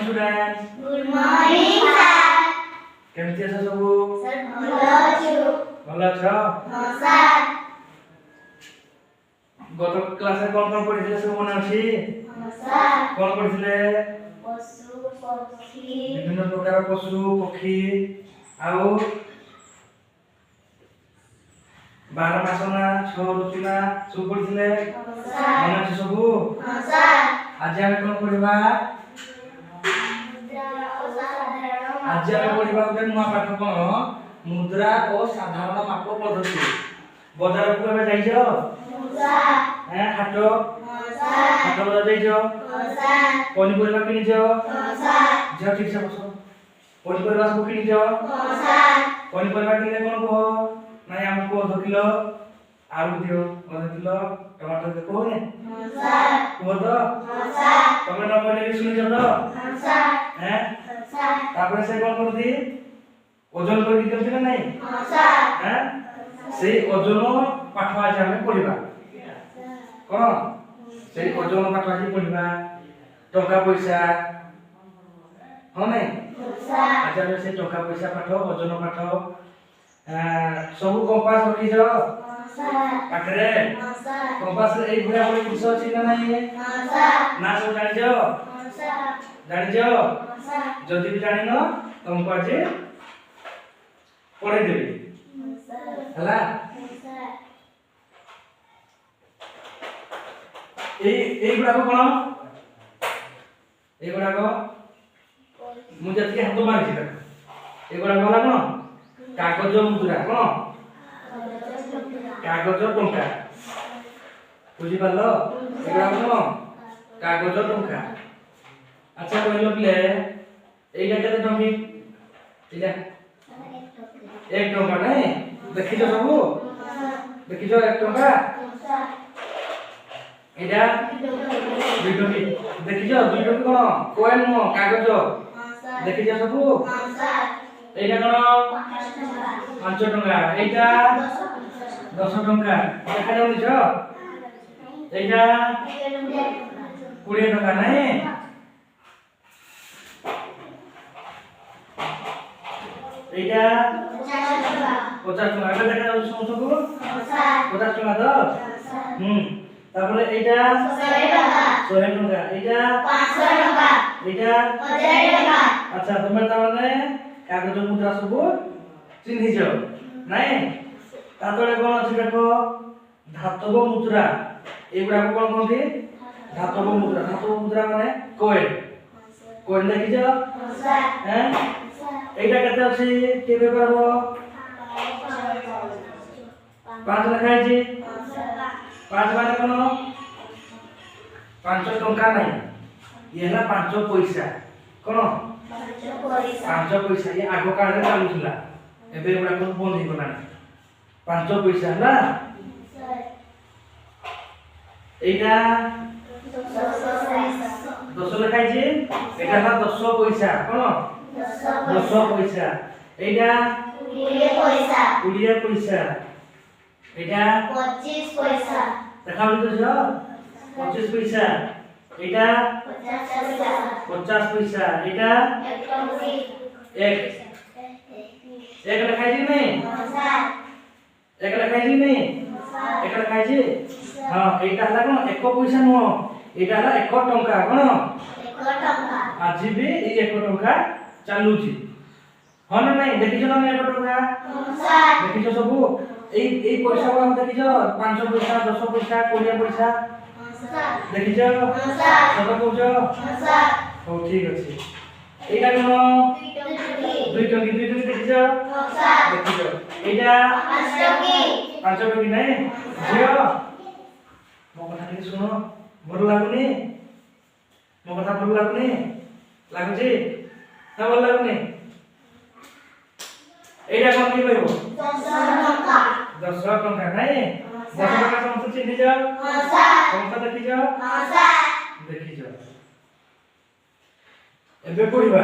students. Good morning, sir. केमती अछ सबु? Sir, भलो छु. भलो छ? हां, sir. गत क्लास रे कोन पढिथिले सब मने अछि? हां, sir. कोन पढिथिले? पशु, पक्षी. विभिन्न प्रकार पशु, पक्षी आउ बारह मासना छह ऋतुना सब पढिथिले? हां, sir. मने अछि सबु? हां, sir. आज हम कोन पढिबा? आज हम पढिबा ଗୋଟେ ନୂଆ ପାଠ କଣ ମୁଦ୍ରା ଓ ସାଧାରଣ ମାପ ପଦ୍ଧତି। ବଜାରକୁ କେବେ ଯାଇଛ? ହାଟ ହାଟ ବଜାର ଯାଇଛ? ପନିପରିବା କିଣିଛ? ଝିଅ ଠିକ ସେ ବସ। ପନିପରିବା ସବୁ କିଣିଛ? ପନିପରିବା କିଣିଲେ କଣ କୁହ? ନାଇଁ ଆମକୁ ଅଧ କିଲୋ ଆଳୁ ଦିଅ, ଅଧ କିଲୋ ଟମାଟୋ ଦିଅ, କୁହ ନେ? କୁହ ତ? ତମେ ନ କହିଲେ ବି ଶୁଣିଛ ତ? तापर से कोन करती ओजन कर दियौ ना नहीं हां सर हैं से ओजन पाठ आज हम पढिबा कोन से ओजन पाठ आज पढिबा टका पैसा हो नहीं सर आज हम से टका पैसा पाठ ओजन पाठ सब कंपास रखी जो हां सर पाखरे हां सर कंपास ए बुढा बुढी किछ अछि ना नहीं हां सर ना सब जानि जो हां सर जानि जो जदि भी जानिनो तुमको आज पढ़े देबी हला ए गुडा को कोन ए गुडा को मु जति हाथ मारि छिला ए गुडा कोला कोन कागज मुद्रा कोन कागज टंका बुझी पालो ए गुडा कोन कागज टंका अच्छा कहलो प्ले एटा केते टंकी एटा 1 टंका नै देखिजो सबु देखिजो 1 टंका एटा 2 टंकी देखिजो 2 टंकी कोन कोइन मो कागज देखिजो सबु एटा कोन 5 टंका एटा 10 टंका देखा जाउनी छ एटा 20 टंका नै एटा 50 टका एटा देखा जाउछ समस्तको 50 टका द तारपरे एटा 100 टका एटा 500 टका एटा 1000 टका अच्छा तुमे त माने कागज मुद्रा सब चिन्हि जो नाही तातळे कोन अछि देखो धातव मुद्रा एगुडा को कोन कोनथि धातव मुद्रा माने कोइन देखि जो हैं एटा केते अछि केबे करबो 5 लिखाइ छी 5 माने कोन 5 टंका नै ये हला 5 पैसा कोन 5 पैसा ये आगो काल रे चालुथिला एबे एबा कोन बंद हि गला 5 पैसा हला एटा 10 लिखाइ छी एटा हला 10 पैसा कोन 10 पैसा एटा 20 पैसा एटा 25 पैसा देखाउ तो छ 25 पैसा एटा 50 पैसा एटा 1 लिखाइ छी नै एक लिखाइ छी नै एक लिखाइ छी हां एटा हला कोन 1 पैसा न एटा हला 1 टंका कोन 1 टंका आज भी ए 1 टंका चालू छी हां ना नहीं देखिছো ना 1 टंका हां सर देखिছো सबु ए पैसा वाला देखिছো 5 पैसा 10 पैसा 20 पैसा हां सर देखिছো हां सर सब कहजो हां सर हो ठीक अछि एटा कोन 2 टंकी देखिছো हां सर देखिছো एटा 5 टंकी नहीं जियो मो कथा के सुनो भर लागुनी मो कथा भर लागुनी लागुची ना भर लागुनी एटा कोन की कहबो 10 टंका नहीं 10 टंका समस्त चिन्हि जा हां सर समस्त देखि जा हां सर देखि जा एबे पढिबा